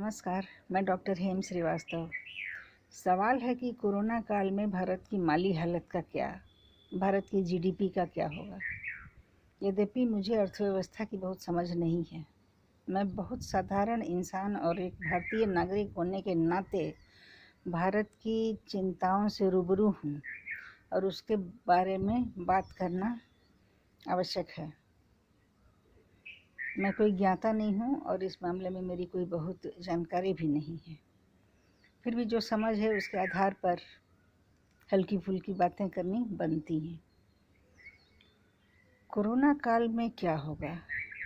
नमस्कार, मैं डॉक्टर हेम श्रीवास्तव। सवाल है कि कोरोना काल में भारत की माली हालत का क्या, भारत की जीडीपी का क्या होगा। यद्यपि मुझे अर्थव्यवस्था की बहुत समझ नहीं है, मैं बहुत साधारण इंसान और एक भारतीय नागरिक होने के नाते भारत की चिंताओं से रूबरू हूँ और उसके बारे में बात करना आवश्यक है। मैं कोई ज्ञाता नहीं हूँ और इस मामले में मेरी कोई बहुत जानकारी भी नहीं है। फिर भी जो समझ है उसके आधार पर हल्की फुल्की बातें करनी बनती हैं। कोरोना काल में क्या होगा?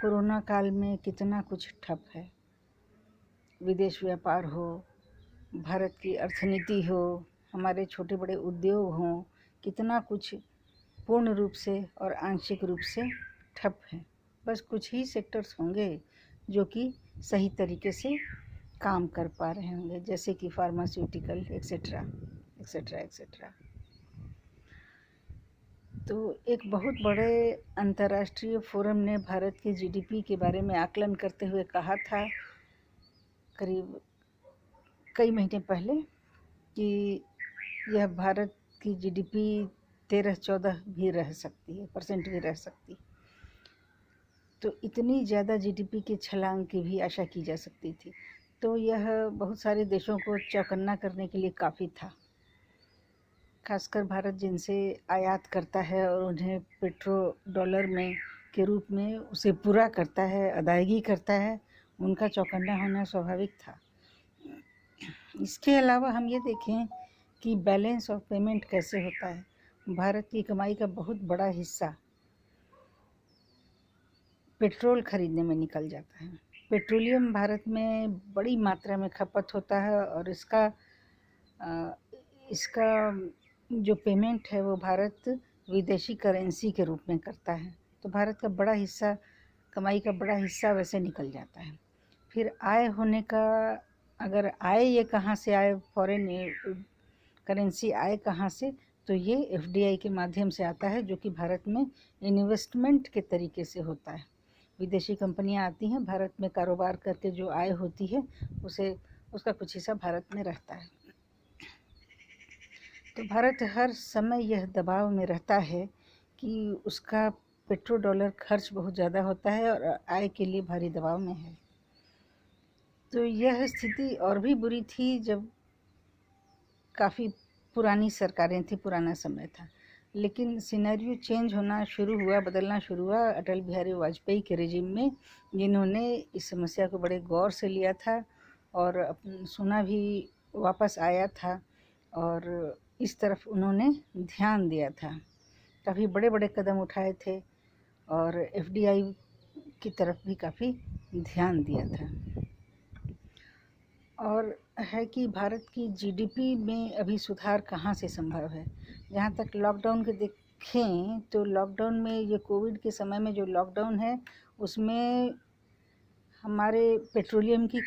कोरोना काल में कितना कुछ ठप है। विदेश व्यापार हो, भारत की अर्थनीति हो, हमारे छोटे बड़े उद्योग हों, कितना कुछ पूर्ण रूप से और आंशिक रूप से ठप है। बस कुछ ही सेक्टर्स होंगे जो कि सही तरीके से काम कर पा रहे होंगे, जैसे कि फार्मास्यूटिकल एक्सेट्रा एक्सेट्रा एक्सेट्रा। तो एक बहुत बड़े अंतर्राष्ट्रीय फोरम ने भारत की जीडीपी के बारे में आकलन करते हुए कहा था करीब कई महीने पहले कि यह भारत की जीडीपी 13-14 भी रह सकती है, परसेंट भी रह सकती। तो इतनी ज़्यादा जीडीपी के छलांग की भी आशा की जा सकती थी। तो यह बहुत सारे देशों को चौकन्ना करने के लिए काफ़ी था, खासकर भारत जिनसे आयात करता है और उन्हें पेट्रो डॉलर में के रूप में उसे पूरा करता है, अदायगी करता है। उनका चौकन्ना होना स्वाभाविक था। इसके अलावा हम ये देखें कि बैलेंस ऑफ पेमेंट कैसे होता है। भारत की कमाई का बहुत बड़ा हिस्सा पेट्रोल खरीदने में निकल जाता है। पेट्रोलियम भारत में बड़ी मात्रा में खपत होता है और इसका जो पेमेंट है वो भारत विदेशी करेंसी के रूप में करता है। तो भारत का बड़ा हिस्सा, कमाई का बड़ा हिस्सा वैसे निकल जाता है। फिर आय होने का, अगर आय ये कहाँ से आए, फॉरेन करेंसी आए कहाँ से, तो ये एफडीआई के माध्यम से आता है, जो कि भारत में इन्वेस्टमेंट के तरीके से होता है। विदेशी कंपनियां आती हैं, भारत में कारोबार करके जो आय होती है उसका कुछ हिस्सा भारत में रहता है। तो भारत हर समय यह दबाव में रहता है कि उसका पेट्रो डॉलर खर्च बहुत ज़्यादा होता है और आय के लिए भारी दबाव में है। तो यह स्थिति और भी बुरी थी जब काफ़ी पुरानी सरकारें थी, पुराना समय था। लेकिन सिनेरियो चेंज होना शुरू हुआ, बदलना शुरू हुआ अटल बिहारी वाजपेयी के रिजीम में, जिन्होंने इस समस्या को बड़े गौर से लिया था और सुना भी वापस आया था और इस तरफ उन्होंने ध्यान दिया था। काफ़ी बड़े बड़े कदम उठाए थे और एफडीआई की तरफ भी काफ़ी ध्यान दिया था। और है कि भारत की जीडीपी में अभी सुधार कहाँ से संभव है। जहाँ तक लॉकडाउन के देखें तो लॉकडाउन में, ये कोविड के समय में जो लॉकडाउन है उसमें हमारे पेट्रोलियम की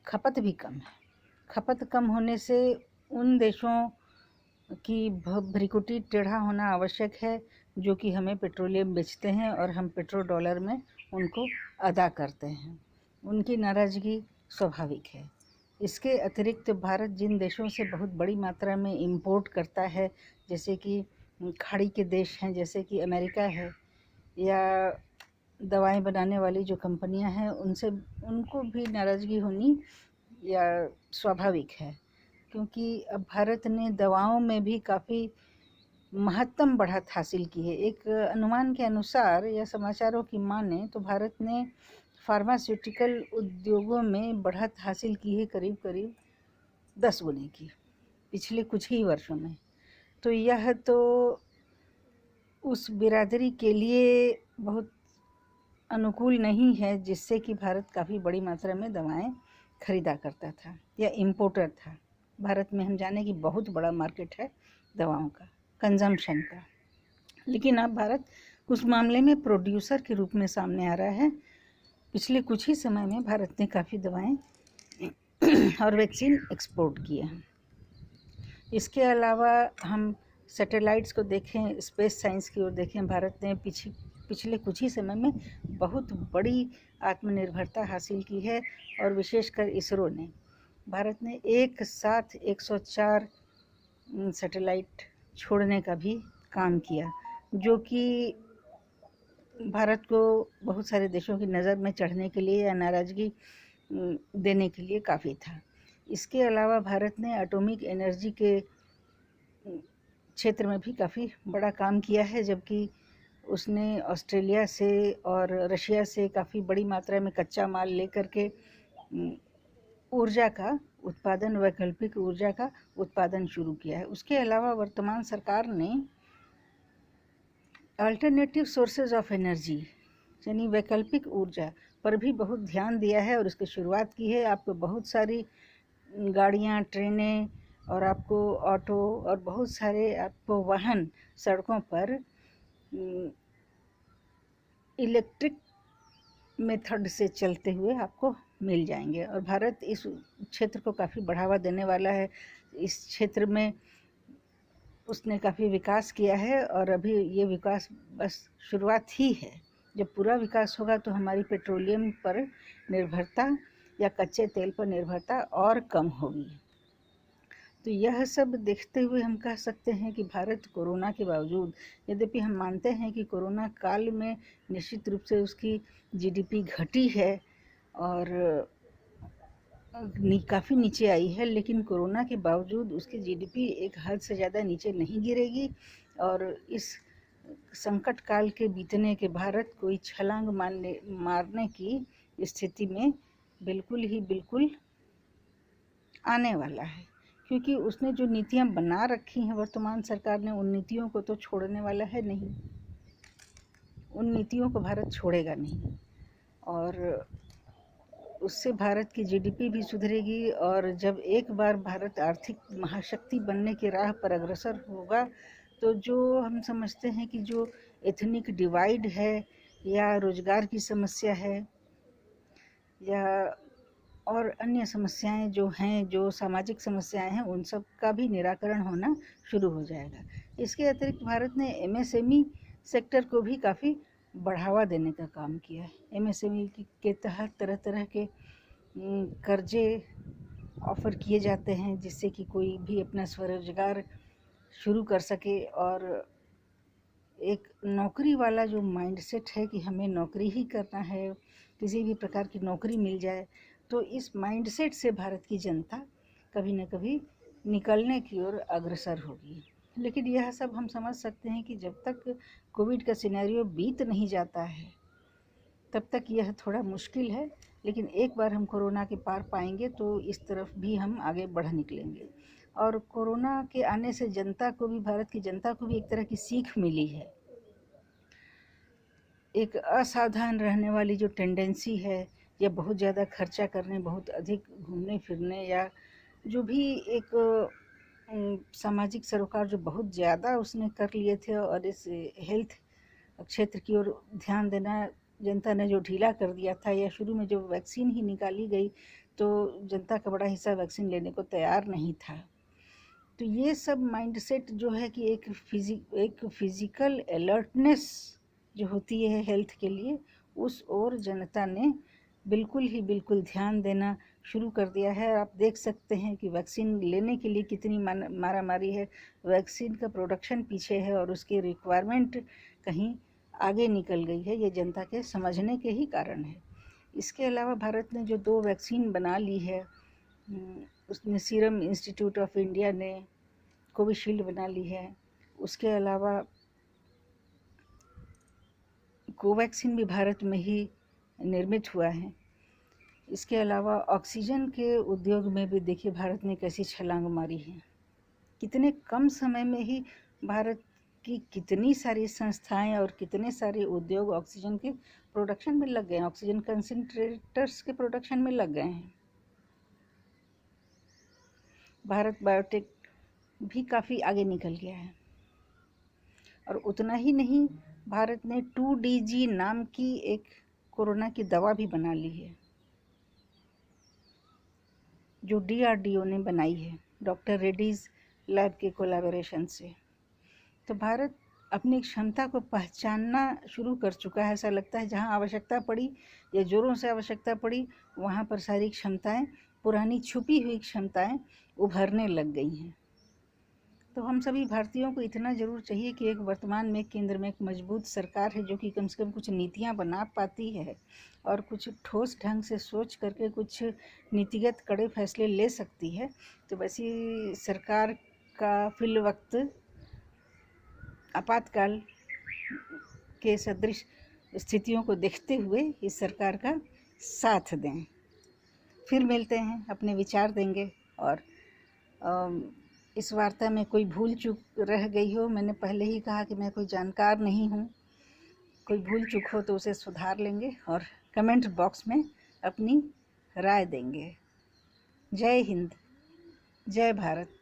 खपत भी कम है। खपत कम होने से उन देशों की भ्रिकुटी टेढ़ा होना आवश्यक है जो कि हमें पेट्रोलियम बेचते हैं और हम पेट्रो डॉलर में उनको अदा करते हैं। उनकी नाराज़गी स्वाभाविक है। इसके अतिरिक्त भारत जिन देशों से बहुत बड़ी मात्रा में इंपोर्ट करता है, जैसे कि खाड़ी के देश हैं, जैसे कि अमेरिका है, या दवाएं बनाने वाली जो कंपनियां हैं, उनको भी नाराज़गी होनी या स्वाभाविक है, क्योंकि अब भारत ने दवाओं में भी काफ़ी महत्तम बढ़त हासिल की है। एक अनुमान के अनुसार या समाचारों की माने तो भारत ने फार्मास्यूटिकल उद्योगों में बढ़त हासिल की है करीब करीब 10 गुने की पिछले कुछ ही वर्षों में। तो यह तो उस बिरादरी के लिए बहुत अनुकूल नहीं है जिससे कि भारत काफ़ी बड़ी मात्रा में दवाएं खरीदा करता था या इम्पोर्टर था। भारत में हम जाने कि बहुत बड़ा मार्केट है दवाओं का, कंजम्पशन का। लेकिन अब भारत उस मामले में प्रोड्यूसर के रूप में सामने आ रहा है। पिछले कुछ ही समय में भारत ने काफ़ी दवाएं और वैक्सीन एक्सपोर्ट किए हैं। इसके अलावा हम सैटेलाइट्स को देखें, स्पेस साइंस की ओर देखें, भारत ने पिछले कुछ ही समय में बहुत बड़ी आत्मनिर्भरता हासिल की है। और विशेषकर इसरो ने, भारत ने एक साथ 104 सैटेलाइट छोड़ने का भी काम किया, जो कि भारत को बहुत सारे देशों की नज़र में चढ़ने के लिए या नाराज़गी देने के लिए काफ़ी था। इसके अलावा भारत ने एटॉमिक एनर्जी के क्षेत्र में भी काफ़ी बड़ा काम किया है, जबकि उसने ऑस्ट्रेलिया से और रशिया से काफ़ी बड़ी मात्रा में कच्चा माल लेकर के ऊर्जा का उत्पादन, वैकल्पिक ऊर्जा का उत्पादन शुरू किया है। उसके अलावा वर्तमान सरकार ने अल्टरनेटिव सोर्सेज ऑफ एनर्जी यानी वैकल्पिक ऊर्जा पर भी बहुत ध्यान दिया है और इसकी शुरुआत की है। आपको बहुत सारी गाड़ियाँ, ट्रेनें और आपको ऑटो और बहुत सारे आपको वाहन सड़कों पर इलेक्ट्रिक मेथड से चलते हुए आपको मिल जाएंगे। और भारत इस क्षेत्र को काफ़ी बढ़ावा देने वाला है। इस क्षेत्र में उसने काफ़ी विकास किया है और अभी ये विकास बस शुरुआत ही है। जब पूरा विकास होगा तो हमारी पेट्रोलियम पर निर्भरता या कच्चे तेल पर निर्भरता और कम होगी। तो यह सब देखते हुए हम कह सकते हैं कि भारत कोरोना के बावजूद, यद्यपि हम मानते हैं कि कोरोना काल में निश्चित रूप से उसकी जीडीपी घटी है और काफ़ी नीचे आई है, लेकिन कोरोना के बावजूद उसकी जीडीपी एक हद से ज़्यादा नीचे नहीं गिरेगी। और इस संकट काल के बीतने के भारत कोई छलांग मारने की स्थिति में बिल्कुल आने वाला है, क्योंकि उसने जो नीतियां बना रखी हैं वर्तमान सरकार ने, उन नीतियों को तो छोड़ने वाला है नहीं। उन नीतियों को भारत छोड़ेगा नहीं और उससे भारत की जीडीपी भी सुधरेगी। और जब एक बार भारत आर्थिक महाशक्ति बनने की राह पर अग्रसर होगा तो जो हम समझते हैं कि जो एथनिक डिवाइड है या रोजगार की समस्या है या और अन्य समस्याएं जो हैं, जो सामाजिक समस्याएं हैं, उन सब का भी निराकरण होना शुरू हो जाएगा। इसके अतिरिक्त भारत ने एमएसएमई सेक्टर को भी काफ़ी बढ़ावा देने का काम किया है। एमएसएमई के तहत तरह तरह के कर्जे ऑफ़र किए जाते हैं जिससे कि कोई भी अपना स्वरोजगार शुरू कर सके। और एक नौकरी वाला जो माइंडसेट है कि हमें नौकरी ही करना है, किसी भी प्रकार की नौकरी मिल जाए, तो इस माइंडसेट से भारत की जनता कभी न कभी निकलने की ओर अग्रसर होगी। लेकिन यह सब हम समझ सकते हैं कि जब तक कोविड का सिनेरियो बीत नहीं जाता है तब तक यह थोड़ा मुश्किल है, लेकिन एक बार हम कोरोना के पार पाएंगे तो इस तरफ भी हम आगे बढ़ निकलेंगे। और कोरोना के आने से जनता को भी, भारत की जनता को भी एक तरह की सीख मिली है। एक असावधान रहने वाली जो टेंडेंसी है या बहुत ज़्यादा खर्चा करने, बहुत अधिक घूमने फिरने या जो भी एक सामाजिक सरोकार जो बहुत ज़्यादा उसने कर लिए थे और इस हेल्थ क्षेत्र की ओर ध्यान देना जनता ने जो ढीला कर दिया था, या शुरू में जो वैक्सीन ही निकाली गई तो जनता का बड़ा हिस्सा वैक्सीन लेने को तैयार नहीं था। तो ये सब माइंडसेट जो है कि एक फिज़िकल अलर्टनेस जो होती है हेल्थ के लिए, उस ओर जनता ने बिल्कुल ध्यान देना शुरू कर दिया है। आप देख सकते हैं कि वैक्सीन लेने के लिए कितनी मारामारी है। वैक्सीन का प्रोडक्शन पीछे है और उसकी रिक्वायरमेंट कहीं आगे निकल गई है। ये जनता के समझने के ही कारण है। इसके अलावा भारत ने जो 2 वैक्सीन बना ली है, उसने सीरम इंस्टीट्यूट ऑफ इंडिया ने कोविशील्ड बना ली है। उसके अलावा कोवैक्सीन भी भारत में ही निर्मित हुआ है। इसके अलावा ऑक्सीजन के उद्योग में भी देखिए भारत ने कैसी छलांग मारी है। कितने कम समय में ही भारत की कितनी सारी संस्थाएं और कितने सारे उद्योग ऑक्सीजन के प्रोडक्शन में लग गए हैं, ऑक्सीजन कंसंट्रेटर्स के प्रोडक्शन में लग गए हैं। भारत बायोटेक भी काफ़ी आगे निकल गया है। और उतना ही नहीं, भारत ने 2DG नाम की एक कोरोना की दवा भी बना ली है, जो DRDO ने बनाई है, डॉक्टर रेड्डीज़ लैब के कोलैबोरेशन से। तो भारत अपनी क्षमता को पहचानना शुरू कर चुका है। ऐसा लगता है जहाँ आवश्यकता पड़ी या ज़ोरों से आवश्यकता पड़ी, वहाँ पर सारी क्षमताएं, पुरानी छुपी हुई क्षमताएं उभरने लग गई हैं। तो हम सभी भारतीयों को इतना ज़रूर चाहिए कि एक वर्तमान में केंद्र में एक मजबूत सरकार है जो कि कम से कम कुछ नीतियाँ बना पाती है और कुछ ठोस ढंग से सोच करके कुछ नीतिगत कड़े फैसले ले सकती है। तो वैसी सरकार का फिलवक्त आपातकाल के सदृश स्थितियों को देखते हुए इस सरकार का साथ दें। फिर मिलते हैं, अपने विचार देंगे। और इस वार्ता में कोई भूल चूक रह गई हो, मैंने पहले ही कहा कि मैं कोई जानकार नहीं हूँ, कोई भूल चूक हो तो उसे सुधार लेंगे और कमेंट बॉक्स में अपनी राय देंगे। जय हिंद, जय भारत।